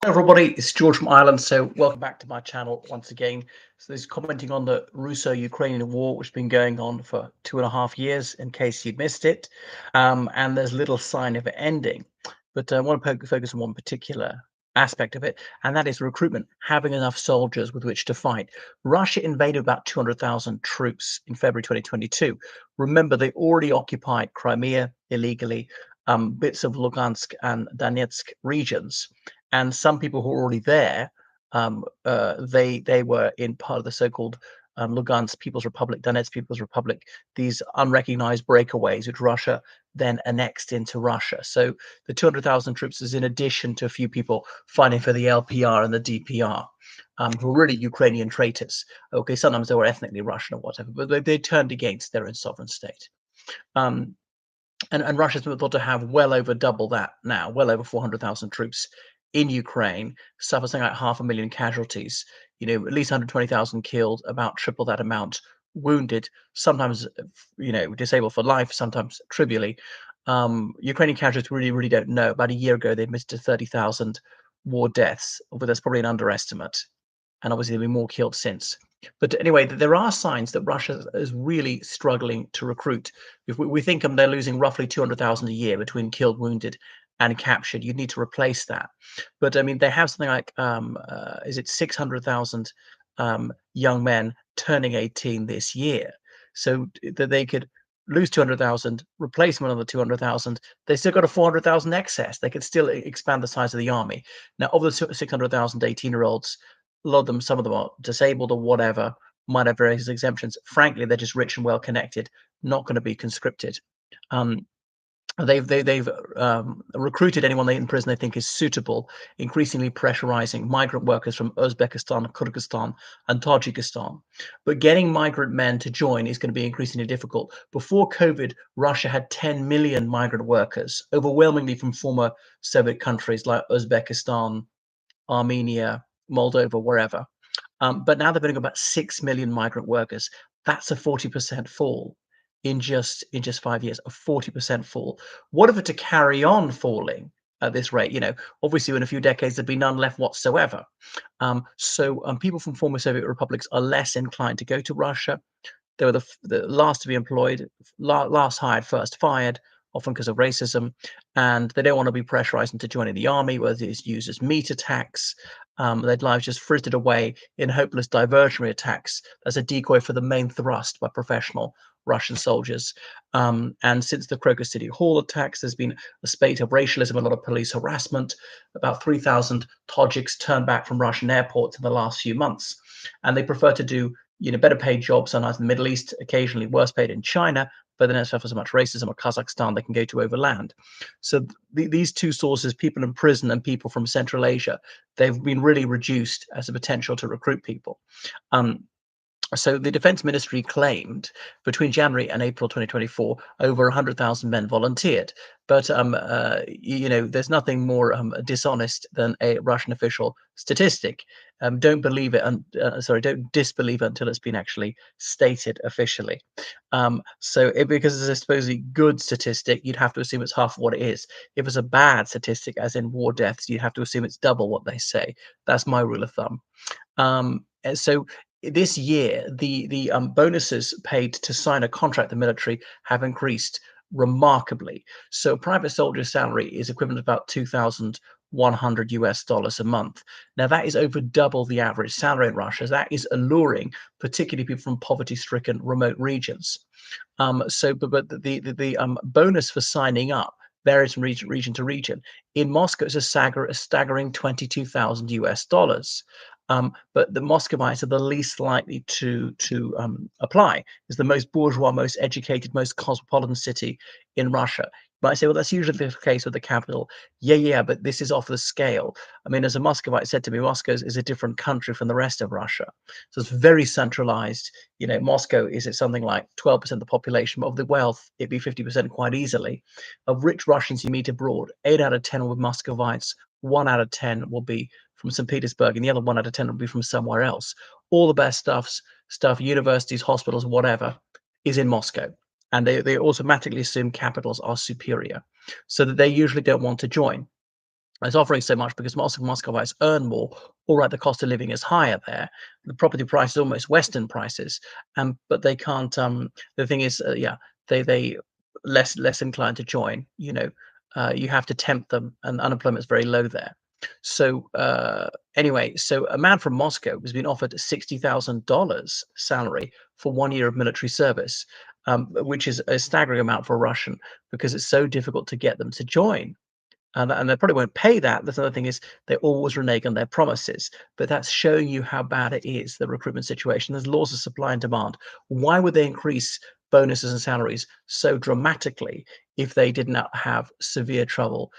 Hello everybody, it's George from Ireland. So welcome back to my channel once again. So this is commenting on the Russo-Ukrainian war, which has been going on for 2.5 years, in case you missed it. And there's little sign of it ending. But I want to focus on one particular aspect of it, and that is recruitment, having enough soldiers with which to fight. Russia invaded about 200,000 troops in February 2022. Remember, they already occupied Crimea illegally, bits of Lugansk and Donetsk regions, and some people who were already there, they were in part of the so-called Lugansk People's Republic, Donetsk People's Republic, these unrecognized breakaways, which Russia then annexed into Russia. So the 200,000 troops is in addition to a few people fighting for the LPR and the DPR, who were really Ukrainian traitors. Okay, sometimes they were ethnically Russian or whatever, but they turned against their own sovereign state. Um, and Russia's been thought to have well over double that now, well over 400,000 troops in Ukraine, suffered something like 500,000 casualties, at least 120,000 killed, about triple that amount wounded, sometimes, disabled for life, sometimes trivially. Ukrainian casualties really, really don't know. About a year ago, they admitted to 30,000 war deaths, but that's probably an underestimate. And obviously, there'll be more killed since. But anyway, there are signs that Russia is really struggling to recruit. If we think they're losing roughly 200,000 a year between killed, wounded, and captured, you'd need to replace that. But I mean, they have something like, is it 600,000 young men turning 18 this year? So that they could lose 200,000, replace them with another 200,000. They still got a 400,000 excess. They could still expand the size of the army. Now, of the 600,000 18-year-olds, a lot of them, some of them are disabled or whatever, might have various exemptions. Frankly, they're just rich and well connected, not going to be conscripted. Um, they've recruited anyone in prison they think is suitable, increasingly pressurizing migrant workers from Uzbekistan, Kyrgyzstan, and Tajikistan. But getting migrant men to join is going to be increasingly difficult. Before COVID, Russia had 10 million migrant workers, overwhelmingly from former Soviet countries like Uzbekistan, Armenia, Moldova, wherever. But now they've only got about 6 million migrant workers. That's a 40% fall in just 5 years, a 40% fall. What if it to carry on falling at this rate? Obviously in a few decades there'd be none left whatsoever. So people from former Soviet republics are less inclined to go to Russia. They were the last to be employed, last hired, first fired, often because of racism, and they don't want to be pressurized into joining the army, whether it's used as meat attacks. Their lives just frittered away in hopeless diversionary attacks as a decoy for the main thrust by professional Russian soldiers. And since the Crocus City Hall attacks, there's been a spate of racialism, a lot of police harassment. About 3,000 Tajiks turned back from Russian airports in the last few months, and they prefer to do better paid jobs, sometimes in the Middle East, occasionally worse paid in China, but they don't suffer so much racism, or Kazakhstan they can go to overland. So these two sources, people in prison and people from Central Asia, they've been really reduced as a potential to recruit people. Um, so the Defense Ministry claimed between January and April 2024, over 100,000 men volunteered. But there's nothing more dishonest than a Russian official statistic. Don't believe it, and don't disbelieve it until it's been actually stated officially. Because it's a supposedly good statistic, you'd have to assume it's half what it is. If it's a bad statistic, as in war deaths, you'd have to assume it's double what they say. That's my rule of thumb. And so this year, the bonuses paid to sign a contract the military have increased remarkably. So a private soldier's salary is equivalent to about 2,100 US dollars a month. Now that is over double the average salary in Russia. That is alluring, particularly people from poverty-stricken remote regions. But the bonus for signing up varies from region to region. In Moscow, it's a staggering 22,000 US dollars. But the Muscovites are the least likely to apply. It's the most bourgeois, most educated, most cosmopolitan city in Russia. But I say, well, that's usually the case with the capital. Yeah, but this is off the scale. I mean, as a Muscovite said to me, Moscow is a different country from the rest of Russia. So it's very centralized. Moscow is at something like 12% of the population, but of the wealth, it'd be 50% quite easily. Of rich Russians you meet abroad, 8 out of 10 will be Muscovites, 1 out of 10 will be from St. Petersburg, and the other 1 out of 10 will be from somewhere else. All the best stuff, universities, hospitals, whatever, is in Moscow. And they automatically assume capitals are superior, so that they usually don't want to join. It's offering so much because Muscovites earn more. All right, the cost of living is higher there. The property price is almost Western prices, but they can't. The thing is, yeah, they less inclined to join. You have to tempt them, and unemployment is very low there. So anyway, so a man from Moscow has been offered $60,000 salary for 1 year of military service, which is a staggering amount for a Russian because it's so difficult to get them to join, and they probably won't pay that. That's another thing is they always renege on their promises. But that's showing you how bad it is, the recruitment situation. There's laws of supply and demand. Why would they increase bonuses and salaries so dramatically if they did not have severe trouble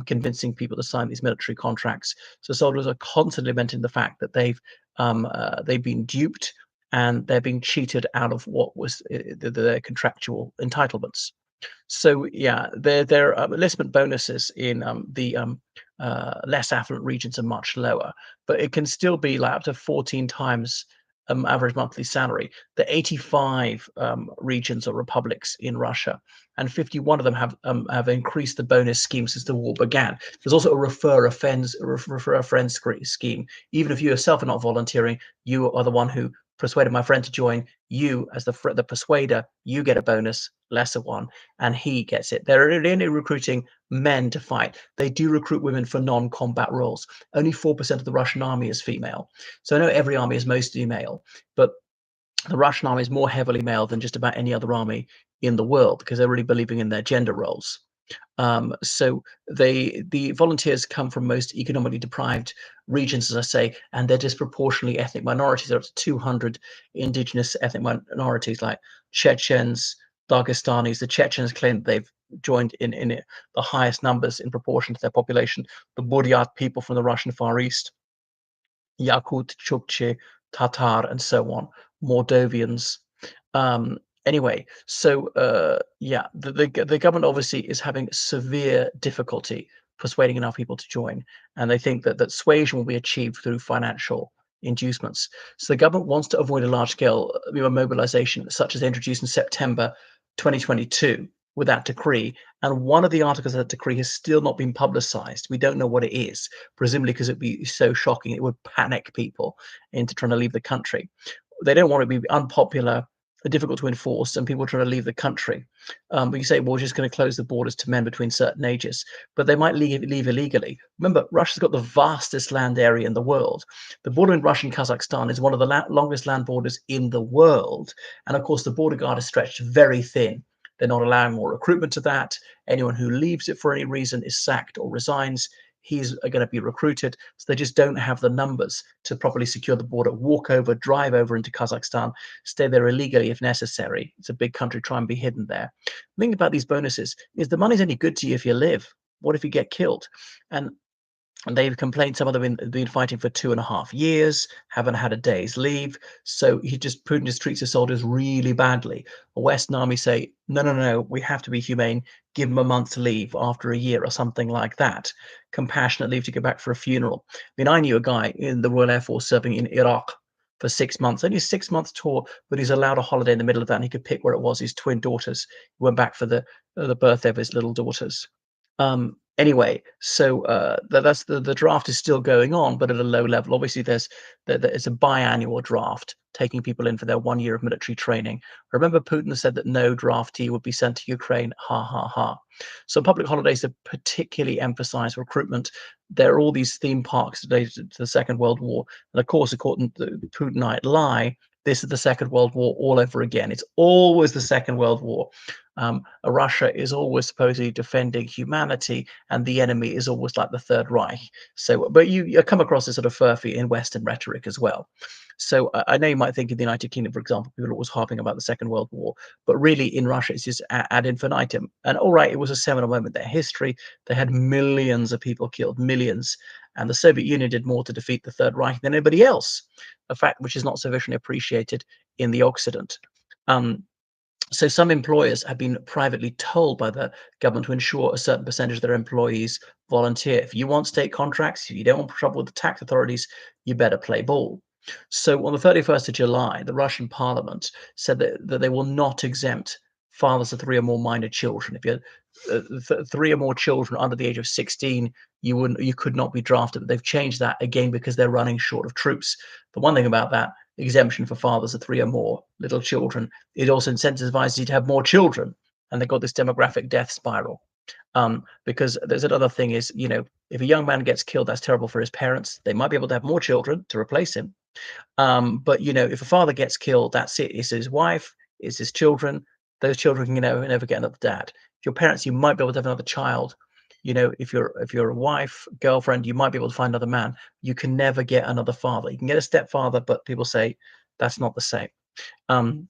convincing people to sign these military contracts? So soldiers are constantly lamenting the fact that they've been duped and they're being cheated out of what was their contractual entitlements. So yeah, their enlistment bonuses in the less affluent regions are much lower, but it can still be like up to 14 times average monthly salary. The 85 regions or republics in Russia, and 51 of them have increased the bonus scheme since the war began. There's also a refer a friend scheme. Even if you yourself are not volunteering, you are the one who persuaded my friend to join. You, as the persuader, you get a bonus, lesser one, and he gets it. They're only recruiting men to fight. They do recruit women for non-combat roles. Only 4% of the Russian army is female. So I know every army is mostly male, but the Russian army is more heavily male than just about any other army in the world because they're really believing in their gender roles. So the volunteers come from most economically deprived regions, as I say, and they're disproportionately ethnic minorities. There are 200 indigenous ethnic minorities like Chechens, Dagestanis. The Chechens claim that they've joined in the highest numbers in proportion to their population. The Buryat people from the Russian Far East, Yakut, Chukchi, Tatar, and so on, Moldovians. Anyway, so yeah, the government obviously is having severe difficulty persuading enough people to join, and they think that suasion will be achieved through financial inducements. So the government wants to avoid a large-scale mobilization, such as they introduced in September 2022 with that decree. And one of the articles of that decree has still not been publicized. We don't know what it is, presumably because it'd be so shocking it would panic people into trying to leave the country. They don't want it to be unpopular, difficult to enforce, and people trying to leave the country. But you say, well, we're just going to close the borders to men between certain ages, but they might leave illegally. Remember, Russia's got the vastest land area in the world. The border in Russia and Kazakhstan is one of the longest land borders in the world. And of course, the border guard is stretched very thin. They're not allowing more recruitment to that. Anyone who leaves it for any reason is sacked or resigns. He's going to be recruited. So they just don't have the numbers to properly secure the border, walk over, drive over into Kazakhstan, stay there illegally if necessary. It's a big country, try and be hidden there. The thing about these bonuses is the money's only good to you if you live. What if you get killed? And they've complained some of them have been fighting for 2.5 years, haven't had a day's leave. So Putin just treats the soldiers really badly. The Western army say, no, no, no, we have to be humane. Give them a month's leave after a year or something like that. Compassionate leave to go back for a funeral. I mean, I knew a guy in the Royal Air Force serving in Iraq for 6 months, only a 6 month tour, but he's allowed a holiday in the middle of that and he could pick where it was. His twin daughters. He went back for the birthday of his little daughters. Anyway, so that's the draft is still going on, but at a low level. Obviously, it's a biannual draft, taking people in for their 1 year of military training. Remember, Putin said that no draftee would be sent to Ukraine. Ha ha ha. So public holidays have particularly emphasized recruitment. There are all these theme parks related to the Second World War, and of course, according to the Putinite lie, this is the Second World War all over again. It's always the Second World War. Russia is always supposedly defending humanity, and the enemy is always like the Third Reich. So, but you come across this sort of furphy in Western rhetoric as well. So I know you might think in the United Kingdom, for example, people are always harping about the Second World War, but really in Russia, it's just ad infinitum. And all right, it was a seminal moment in their history. They had millions of people killed, millions. And the Soviet Union did more to defeat the Third Reich than anybody else, a fact which is not sufficiently appreciated in the Occident. So some employers have been privately told by the government to ensure a certain percentage of their employees volunteer. If you want state contracts, if you don't want trouble with the tax authorities, you better play ball. So on the 31st of July, the Russian parliament said that they will not exempt fathers of three or more minor children. If you had three or more children under the age of 16, you could not be drafted. But they've changed that again because they're running short of troops. The one thing about that exemption for fathers of three or more little children, it also incentivizes you to have more children, and they've got this demographic death spiral. Because there's another thing is, if a young man gets killed, that's terrible for his parents. They might be able to have more children to replace him. But if a father gets killed, that's it. It's his wife, it's his children. Those children can never get another dad. If your parents, you might be able to have another child. If you're a wife, girlfriend, you might be able to find another man. You can never get another father. You can get a stepfather, but people say that's not the same. Um,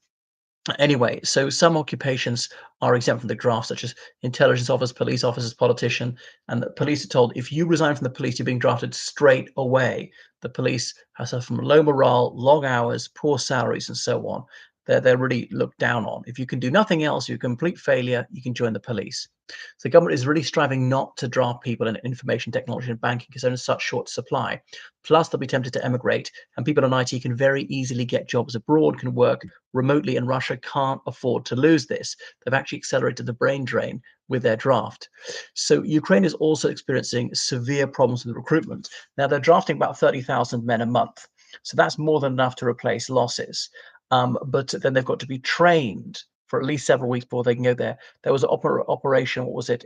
Anyway, so some occupations are exempt from the draft, such as intelligence officers, police officers, politician, and the police are told if you resign from the police, you're being drafted straight away. The police have suffered from low morale, long hours, poor salaries, and so on. They're really looked down on. If you can do nothing else, you're a complete failure, you can join the police. So the government is really striving not to draft people in information technology and banking because they're in such short supply. Plus, they'll be tempted to emigrate, and people in IT can very easily get jobs abroad, can work remotely, and Russia can't afford to lose this. They've actually accelerated the brain drain with their draft. So Ukraine is also experiencing severe problems with recruitment. Now they're drafting about 30,000 men a month. So that's more than enough to replace losses. But then they've got to be trained for at least several weeks before they can go there. There was an operation, what was it?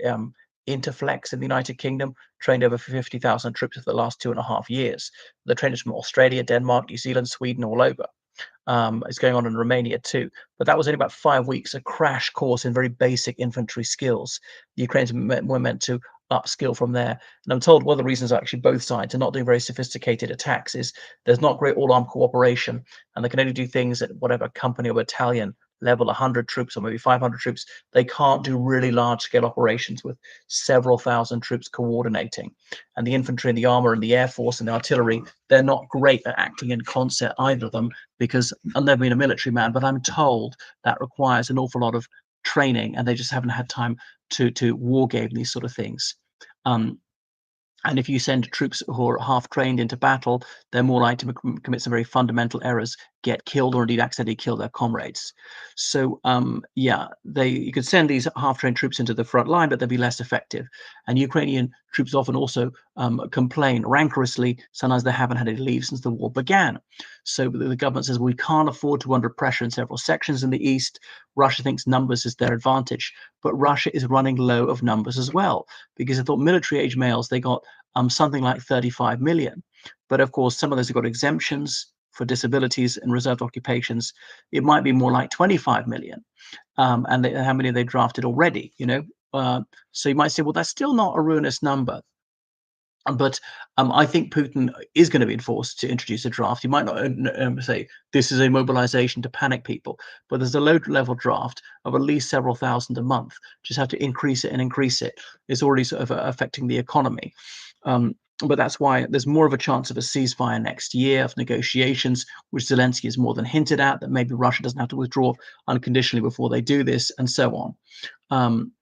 Interflex in the United Kingdom, trained over 50,000 troops for the last 2.5 years. The trainers from Australia, Denmark, New Zealand, Sweden, all over. It's going on in Romania too. But that was only about 5 weeks, a crash course in very basic infantry skills. The Ukrainians were meant to upskill from there. And I'm told one of the reasons actually both sides are not doing very sophisticated attacks is there's not great all-armed cooperation, and they can only do things at whatever company or battalion level, 100 troops or maybe 500 troops. They can't do really large-scale operations with several thousand troops coordinating. And the infantry and the armor and the air force and the artillery, they're not great at acting in concert, either of them, because I've never been a military man, but I'm told that requires an awful lot of training, and they just haven't had time to war game these sort of things. Um, and if you send troops who are half trained into battle, they're more likely to commit some very fundamental errors, get killed, or indeed accidentally kill their comrades. So, yeah, you could send these half trained troops into the front line, but they'd be less effective. And Ukrainian troops often also complain rancorously. Sometimes they haven't had any leave since the war began. So the government says we can't afford to under pressure in several sections in the east. Russia thinks numbers is their advantage, but Russia is running low of numbers as well, because I thought military age males, they got something like 35 million. But of course, some of those have got exemptions for disabilities and reserved occupations. It might be more like 25 million. And how many they drafted already, so you might say, well, that's still not a ruinous number. But I think Putin is going to be enforced to introduce a draft. He might not say this is a mobilization to panic people, but there's a low-level draft of at least several thousand a month. Just have to increase it and increase it. It's already sort of affecting the economy. But that's why there's more of a chance of a ceasefire next year, of negotiations, which Zelensky has more than hinted at, that maybe Russia doesn't have to withdraw unconditionally before they do this, and so on.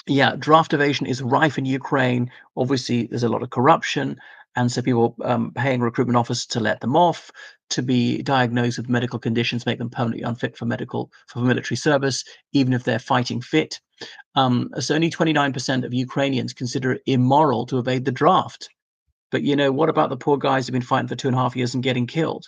Yeah, draft evasion is rife in Ukraine. Obviously, there's a lot of corruption, and so people paying recruitment officers to let them off, to be diagnosed with medical conditions, make them permanently unfit for military service, even if they're fighting fit. So only 29% of Ukrainians consider it immoral to evade the draft. But what about the poor guys who've been fighting for 2.5 years and getting killed,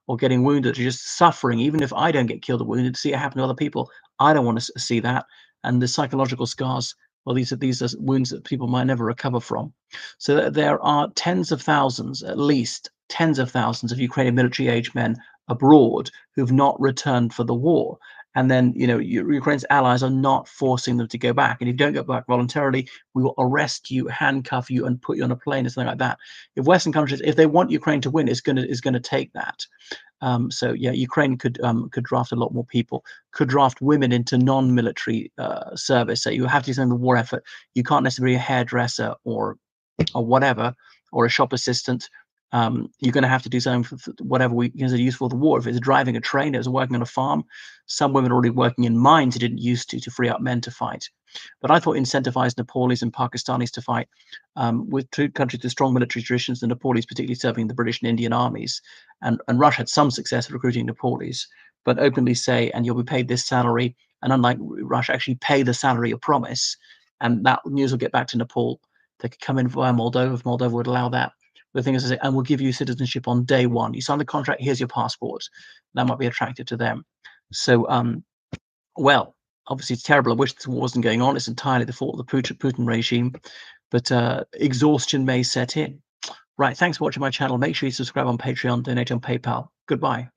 or getting wounded, or just suffering? Even if I don't get killed or wounded, to see it happen to other people, I don't want to see that. And the psychological scars, well, these are wounds that people might never recover from. So there are tens of thousands, at least tens of thousands of Ukrainian military-age men abroad who've not returned for the war. And then, Ukraine's allies are not forcing them to go back. And if you don't go back voluntarily, we will arrest you, handcuff you, and put you on a plane or something like that. If Western countries, if they want Ukraine to win, is going to take that. So yeah, Ukraine could draft a lot more people, could draft women into non-military service. So you have to do something in the war effort. You can't necessarily be a hairdresser or whatever, or a shop assistant. You're going to have to do something for whatever we consider useful for the war. If it's driving a train, if it's working on a farm, some women are already working in mines who didn't used to free up men to fight. But I thought incentivize Nepalis and Pakistanis to fight with two countries with strong military traditions, the Nepalis particularly serving the British and Indian armies. And Russia had some success recruiting Nepalis. but openly say, and you'll be paid this salary, and unlike Russia, actually pay the salary you promise, and that news will get back to Nepal. They could come in via Moldova if Moldova would allow that. The thing is, and we'll give you citizenship on day one. You sign the contract, here's your passport. That might be attractive to them. So, well, obviously it's terrible. I wish this war wasn't going on. It's entirely the fault of the Putin regime, but exhaustion may set in. Right, thanks for watching my channel. Make sure you subscribe on Patreon, donate on PayPal. Goodbye.